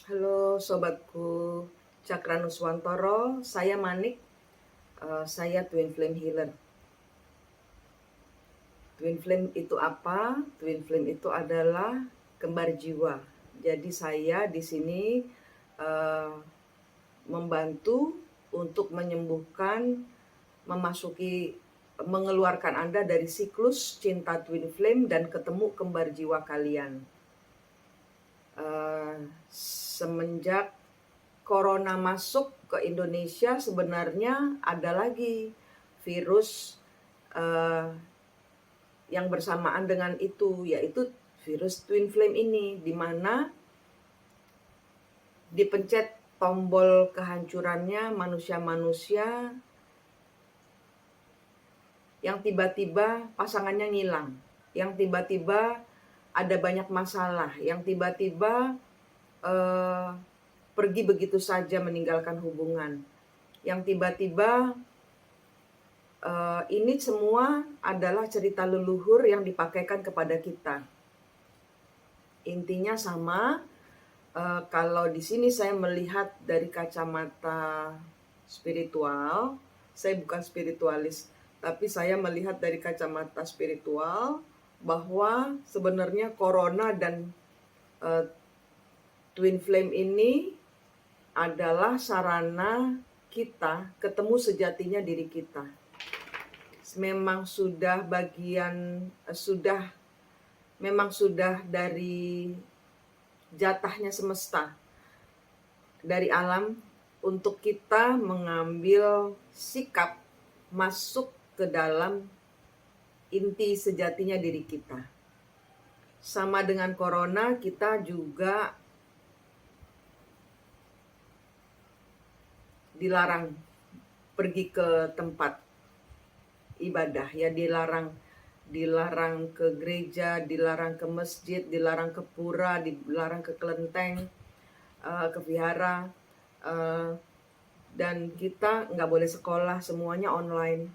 Halo sobatku Cakranuswantoro, saya Manik, saya Twin Flame Healer. Twin Flame itu apa? Twin Flame itu adalah kembar jiwa. Jadi saya di sini uh, membantu untuk menyembuhkan, mengeluarkan Anda dari siklus cinta Twin Flame dan ketemu kembar jiwa kalian. Semenjak Corona masuk ke Indonesia, sebenarnya ada lagi virus yang bersamaan dengan itu, yaitu virus Twin Flame ini, di mana dipencet tombol kehancurannya manusia-manusia yang tiba-tiba pasangannya ngilang, yang tiba-tiba ada banyak masalah, yang tiba-tiba pergi begitu saja meninggalkan hubungan, yang tiba-tiba ini semua adalah cerita leluhur yang dipakaikan kepada kita. Intinya sama. Kalau di sini saya melihat dari kacamata spiritual, saya bukan spiritualis, tapi saya melihat dari kacamata spiritual bahwa sebenarnya Corona dan Twin Flame ini adalah sarana kita ketemu sejatinya diri kita. Memang sudah dari jatahnya semesta, dari alam, untuk kita mengambil sikap masuk ke dalam inti sejatinya diri kita. Sama dengan Corona, kita juga dilarang pergi ke tempat ibadah, ya, dilarang ke gereja, dilarang ke masjid, dilarang ke pura, dilarang ke kelenteng, ke vihara, dan kita nggak boleh sekolah, semuanya online,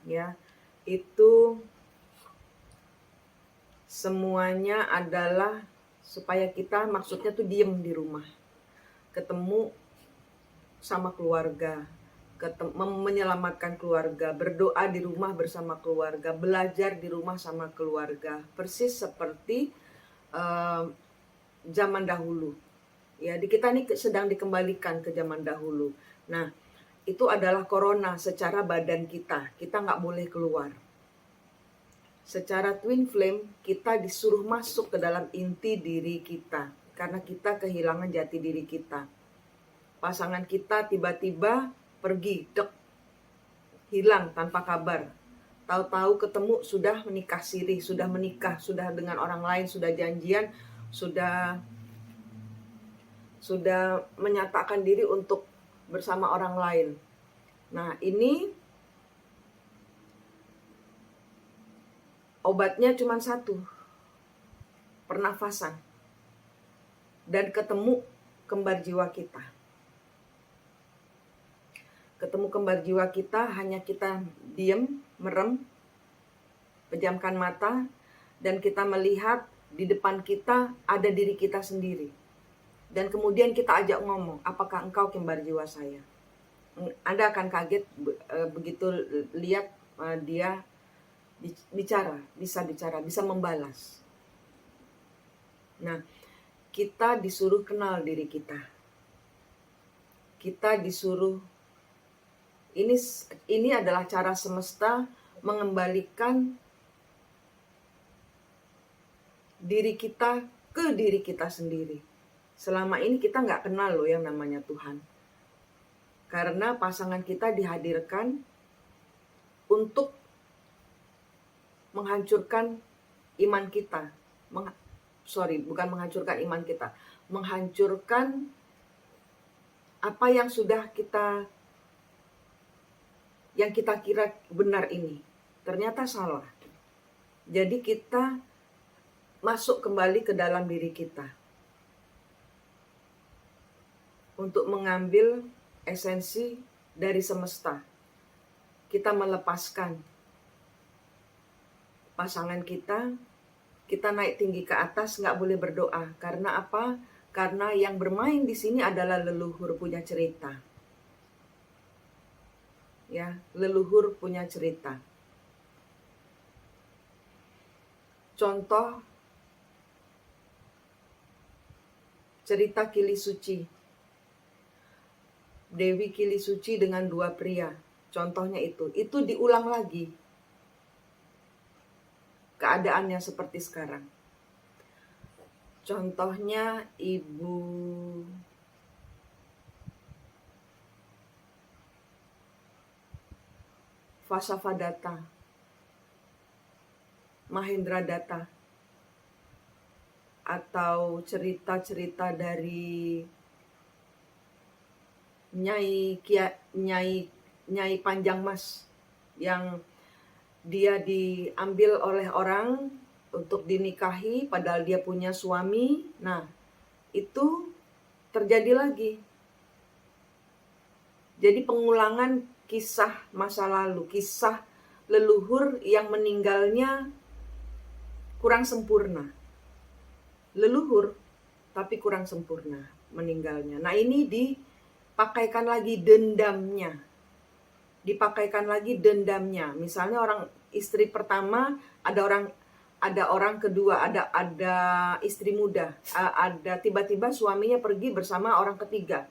ya. Itu semuanya adalah supaya kita, maksudnya tuh diem di rumah, ketemu sama keluarga, menyelamatkan keluarga, berdoa di rumah bersama keluarga, belajar di rumah sama keluarga, persis seperti zaman dahulu. Ya, di kita ini sedang dikembalikan ke zaman dahulu. Nah, itu adalah Corona secara badan kita. Kita nggak boleh keluar. Secara Twin Flame, kita disuruh masuk ke dalam inti diri kita, karena kita kehilangan jati diri kita. Pasangan kita tiba-tiba pergi, hilang tanpa kabar. Tahu-tahu ketemu sudah menikah siri, sudah menikah, sudah dengan orang lain, sudah janjian, sudah menyatakan diri untuk bersama orang lain. Nah, ini obatnya cuma satu, pernafasan, dan ketemu kembar jiwa kita. Ketemu kembar jiwa kita hanya kita diam, merem, pejamkan mata, dan kita melihat di depan kita ada diri kita sendiri. Dan kemudian kita ajak ngomong, apakah engkau kembar jiwa saya? Anda akan kaget begitu lihat dia bisa membalas. Nah, kita disuruh kenal diri kita. Kita disuruh, ini adalah cara semesta mengembalikan diri kita ke diri kita sendiri. Selama ini kita nggak kenal loh yang namanya Tuhan. Karena pasangan kita dihadirkan untuk menghancurkan iman kita. Bukan menghancurkan iman kita. Menghancurkan apa yang kita kira benar ini. Ternyata salah. Jadi kita masuk kembali ke dalam diri kita untuk mengambil esensi dari semesta. Kita melepaskan pasangan kita naik tinggi ke atas, nggak boleh berdoa. Karena apa? Karena yang bermain di sini adalah leluhur punya cerita. Ya, leluhur punya cerita. Contoh cerita Kili Suci. Dewi Kili Suci dengan 2 pria. Contohnya itu diulang lagi. Keadaannya seperti sekarang. Contohnya Ibu Vasavadatta, Mahendra Datta, atau cerita-cerita dari Nyai Panjang Mas yang dia diambil oleh orang untuk dinikahi padahal dia punya suami. Nah, itu terjadi lagi. Jadi pengulangan kisah masa lalu, kisah leluhur yang meninggalnya kurang sempurna. Leluhur tapi kurang sempurna meninggalnya. Nah, ini dipakaikan lagi dendamnya. Misalnya orang istri pertama, ada orang kedua, ada istri muda, ada tiba-tiba suaminya pergi bersama orang ketiga.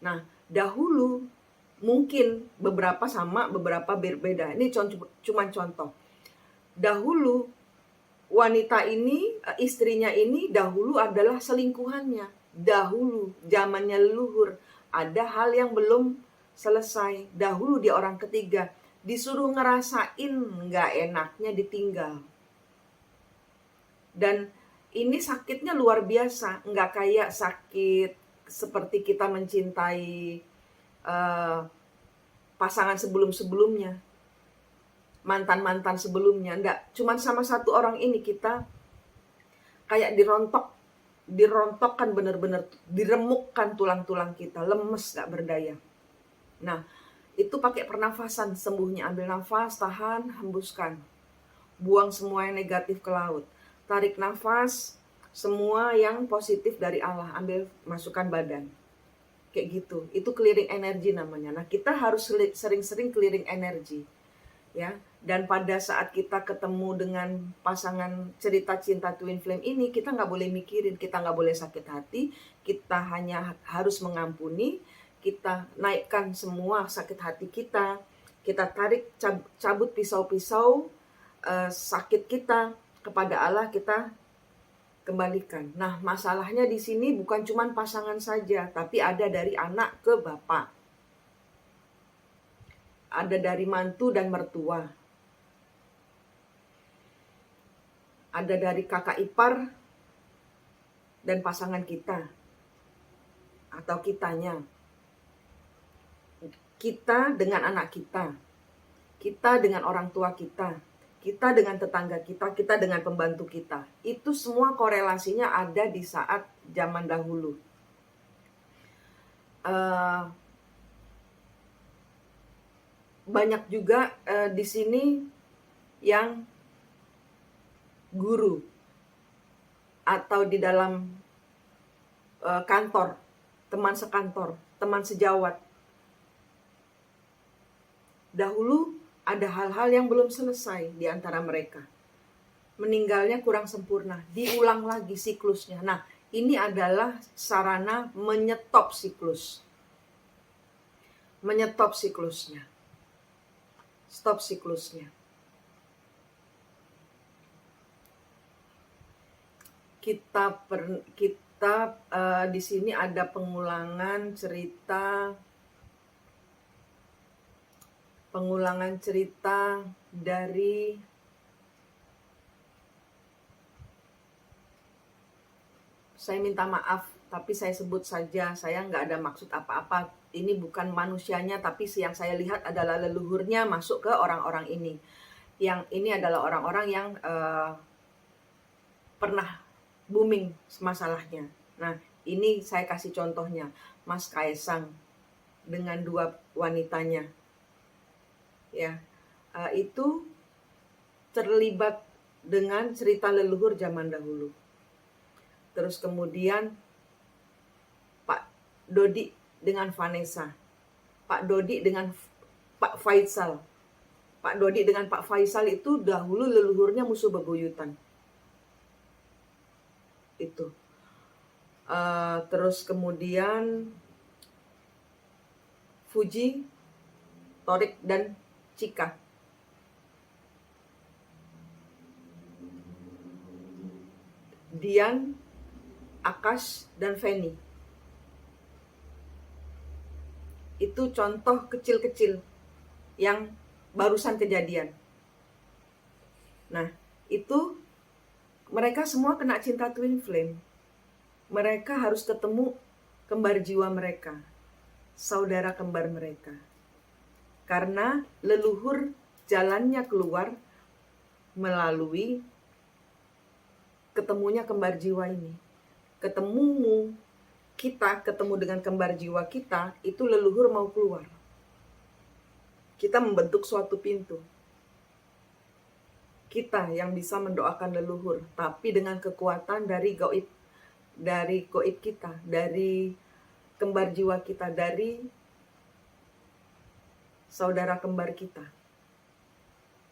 Nah, dahulu mungkin beberapa sama, beberapa berbeda. Ini cuma contoh. Dahulu wanita ini, istrinya ini dahulu adalah selingkuhannya. Dahulu zamannya leluhur, ada hal yang belum selesai. Dahulu dia orang ketiga, disuruh ngerasain nggak enaknya ditinggal. Dan ini sakitnya luar biasa, nggak kayak sakit seperti kita mencintai pasangan sebelum-sebelumnya, mantan-mantan sebelumnya. Enggak, cuman sama satu orang ini kita kayak dirontokkan, bener-bener diremukkan tulang-tulang kita, lemes, gak berdaya. Nah, itu pakai pernafasan sembuhnya. Ambil nafas, tahan, hembuskan. Buang semua yang negatif ke laut. Tarik nafas, semua yang positif dari Allah, ambil, masukkan badan. Kayak gitu, itu clearing energi namanya. Nah, kita harus sering-sering clearing energi. Ya, dan pada saat kita ketemu dengan pasangan cerita cinta twin flame ini, kita nggak boleh mikirin, kita nggak boleh sakit hati, kita hanya harus mengampuni, kita naikkan semua sakit hati kita tarik, cabut pisau-pisau sakit kita kepada Allah, kita kembalikan. Nah, masalahnya di sini bukan cuma pasangan saja, tapi ada dari anak ke bapak. Ada dari mantu dan mertua. Ada dari kakak ipar dan pasangan kita. Atau kitanya. Kita dengan anak kita. Kita dengan orang tua kita. Kita dengan tetangga kita, kita dengan pembantu kita. Itu semua korelasinya ada di saat zaman dahulu. Banyak juga di sini yang guru atau di dalam kantor, teman sekantor, teman sejawat. Dahulu ada hal-hal yang belum selesai di antara mereka. Meninggalnya kurang sempurna, diulang lagi siklusnya. Nah, ini adalah sarana menyetop siklus. Menyetop siklusnya. Stop siklusnya. Kita di sini ada pengulangan cerita dari saya minta maaf, tapi saya sebut saja, saya nggak ada maksud apa-apa. Ini bukan manusianya, tapi yang saya lihat adalah leluhurnya masuk ke orang-orang ini. Yang ini adalah orang-orang yang pernah booming masalahnya. Nah, ini saya kasih contohnya, Mas Kaisang dengan 2 wanitanya. Ya, itu terlibat dengan cerita leluhur zaman dahulu. Terus kemudian Dodi dengan Vanessa, Pak Dodi dengan Pak Faisal. Pak Dodi dengan Pak Faisal itu dahulu leluhurnya musuh bebuyutan. Itu. Terus kemudian Fuji, Torik, dan Cika. Dian, Akash, dan Feni. Itu contoh kecil-kecil yang barusan kejadian. Nah, itu mereka semua kena cinta twin flame. Mereka harus ketemu kembar jiwa mereka, saudara kembar mereka. Karena leluhur jalannya keluar melalui ketemunya kembar jiwa ini. Ketemumu, kita ketemu dengan kembar jiwa kita, itu leluhur mau keluar. Kita membentuk suatu pintu. Kita yang bisa mendoakan leluhur, tapi dengan kekuatan dari gaib kita, dari kembar jiwa kita, dari saudara kembar kita.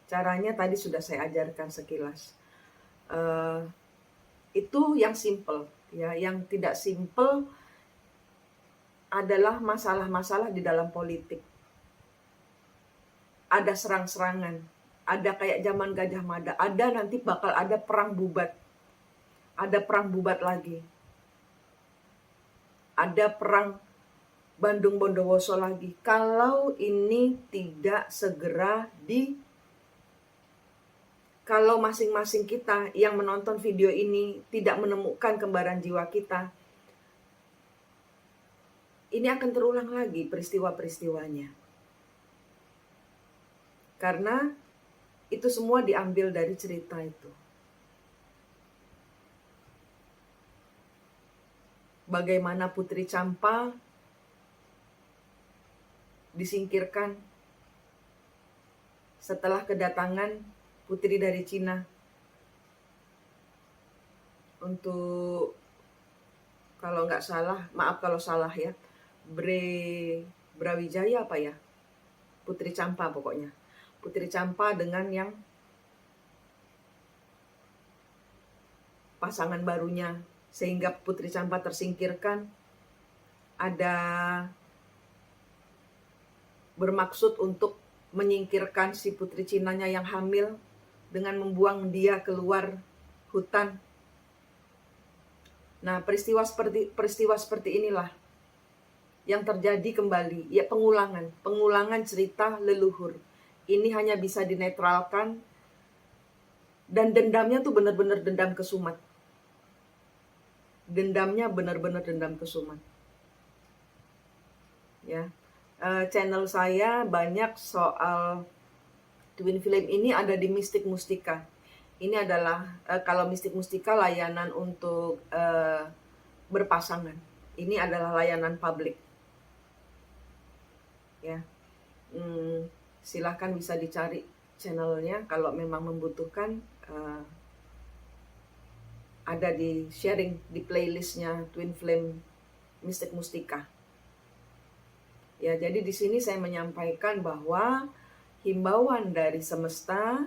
Caranya tadi sudah saya ajarkan sekilas. Itu yang simple, ya. Yang tidak simple adalah masalah-masalah di dalam politik. Ada serang-serangan, ada kayak zaman Gajah Mada, ada nanti bakal ada perang bubat. Ada perang bubat lagi. Ada perang Bandung Bondowoso lagi. Kalau ini tidak segera kalau masing-masing kita yang menonton video ini tidak menemukan kembaran jiwa kita, ini akan terulang lagi peristiwa-peristiwanya. Karena itu semua diambil dari cerita itu. Bagaimana Putri Campa disingkirkan setelah kedatangan putri dari Cina untuk, kalau nggak salah, maaf kalau salah ya, Brawijaya apa ya, Putri Campa pokoknya. Putri Campa dengan yang pasangan barunya, sehingga Putri Campa tersingkirkan. Ada bermaksud untuk menyingkirkan si putri Cinanya yang hamil dengan membuang dia keluar hutan. Nah, peristiwa seperti inilah yang terjadi kembali, ya, pengulangan cerita leluhur. Ini hanya bisa dinetralkan, dan dendamnya tuh benar-benar dendam kesumat. Dendamnya benar-benar dendam kesumat. Ya. Channel saya banyak soal twin flame ini ada di Mistik Mustika. Ini adalah kalau Mistik Mustika layanan untuk berpasangan. Ini adalah layanan publik. Ya, silahkan bisa dicari channelnya kalau memang membutuhkan. Ada di sharing di playlistnya Twin Flame Mistik Mustika. Ya, jadi di sini saya menyampaikan bahwa himbauan dari semesta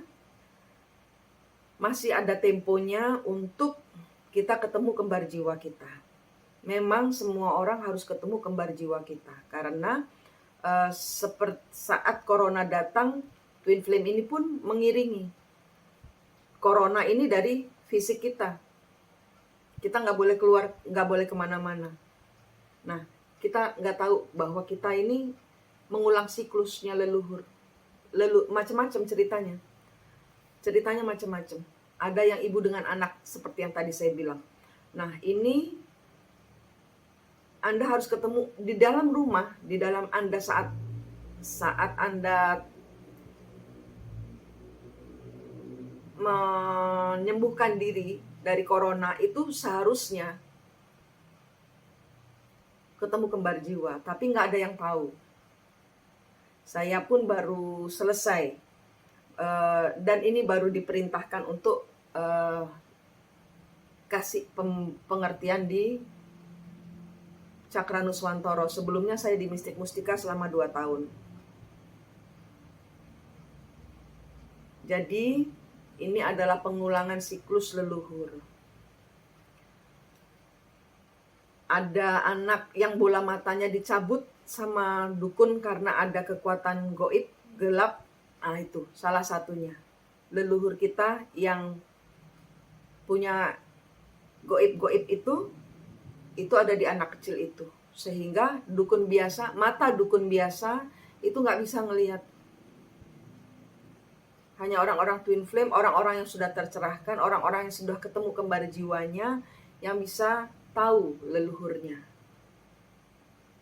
masih ada temponya untuk kita ketemu kembar jiwa kita. Memang semua orang harus ketemu kembar jiwa kita, karena seperti saat corona datang, twin flame ini pun mengiringi. Corona ini dari fisik kita. Kita nggak boleh keluar, nggak boleh kemana-mana. Nah, kita nggak tahu bahwa kita ini mengulang siklusnya leluhur. Macam-macam ceritanya. Ceritanya macam-macam. Ada yang ibu dengan anak, seperti yang tadi saya bilang. Nah, ini Anda harus ketemu di dalam rumah, di dalam Anda saat Anda menyembuhkan diri dari corona, itu seharusnya ketemu kembar jiwa, tapi nggak ada yang tahu. Saya pun baru selesai, dan ini baru diperintahkan untuk kasih pengertian di Cakra Nuswantoro. Sebelumnya saya di Mistik Mustika selama 2 tahun. Jadi ini adalah pengulangan siklus leluhur. Ada anak yang bola matanya dicabut sama dukun karena ada kekuatan goib, gelap. Nah itu salah satunya. Leluhur kita yang punya goib-goib itu ada di anak kecil itu. Sehingga dukun biasa, mata dukun biasa itu nggak bisa ngelihat. Hanya orang-orang twin flame, orang-orang yang sudah tercerahkan, orang-orang yang sudah ketemu kembar jiwanya yang bisa tahu leluhurnya.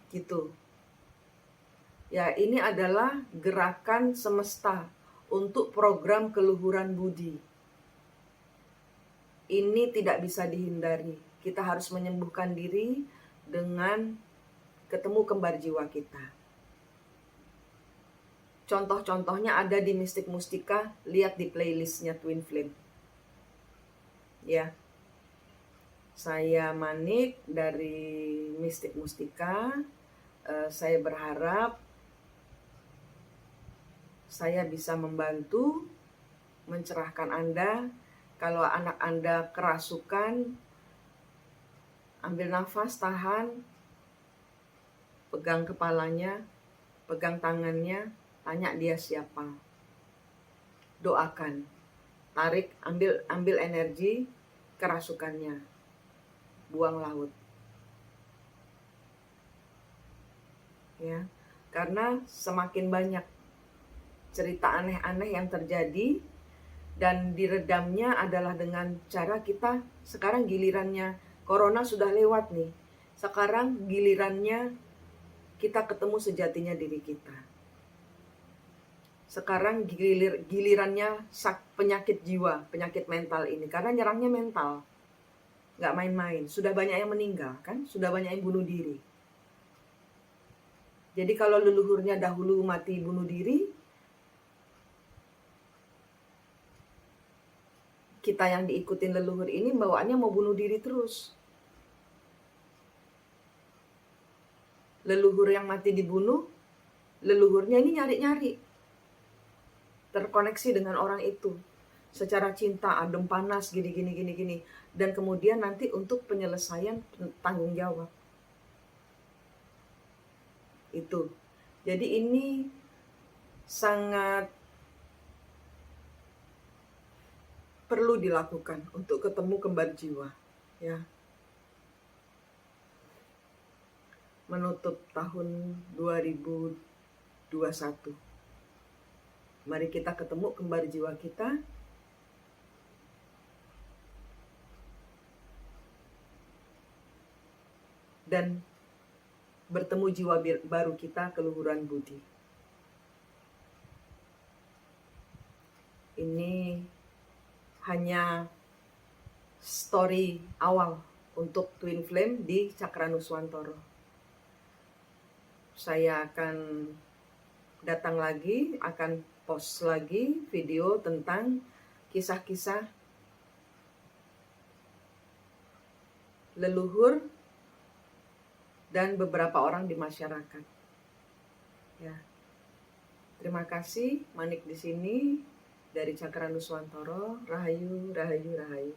Gitu. Ya, ini adalah gerakan semesta untuk program keluhuran budi. Ini tidak bisa dihindari. Kita harus menyembuhkan diri dengan ketemu kembar jiwa kita. Contoh-contohnya ada di Mistik Mustika, lihat di playlistnya Twin Flame. Ya, saya Manik dari Mistik Mustika. Saya berharap saya bisa membantu mencerahkan Anda. Kalau anak Anda kerasukan, ambil nafas, tahan, pegang kepalanya, pegang tangannya, tanya dia siapa. Doakan. Tarik, ambil energi kerasukannya. Buang laut. Ya, karena semakin banyak cerita aneh-aneh yang terjadi dan diredamnya adalah dengan cara kita sekarang gilirannya corona sudah lewat nih. Sekarang gilirannya kita ketemu sejatinya diri kita. Sekarang gilirannya penyakit jiwa, penyakit mental ini. Karena nyerangnya mental. Nggak main-main. Sudah banyak yang meninggal kan? Sudah banyak yang bunuh diri. Jadi kalau leluhurnya dahulu mati bunuh diri, kita yang diikutin leluhur ini bawaannya mau bunuh diri terus. Leluhur yang mati dibunuh, leluhurnya ini nyari-nyari. Terkoneksi dengan orang itu secara cinta, adem panas, gini. Dan kemudian nanti untuk penyelesaian tanggung jawab. Itu. Jadi ini sangat perlu dilakukan untuk ketemu kembar jiwa, ya. Menutup tahun 2021. Mari kita ketemu kembar jiwa kita. Dan bertemu jiwa baru kita, keluhuran budi. Ini hanya story awal untuk Twin Flame di Cakra Nuswantoro. Saya akan datang lagi, akan post lagi video tentang kisah-kisah leluhur dan beberapa orang di masyarakat. Ya. Terima kasih, Manik di sini dari Cakra Nuswantoro. Rahayu, rahayu, rahayu.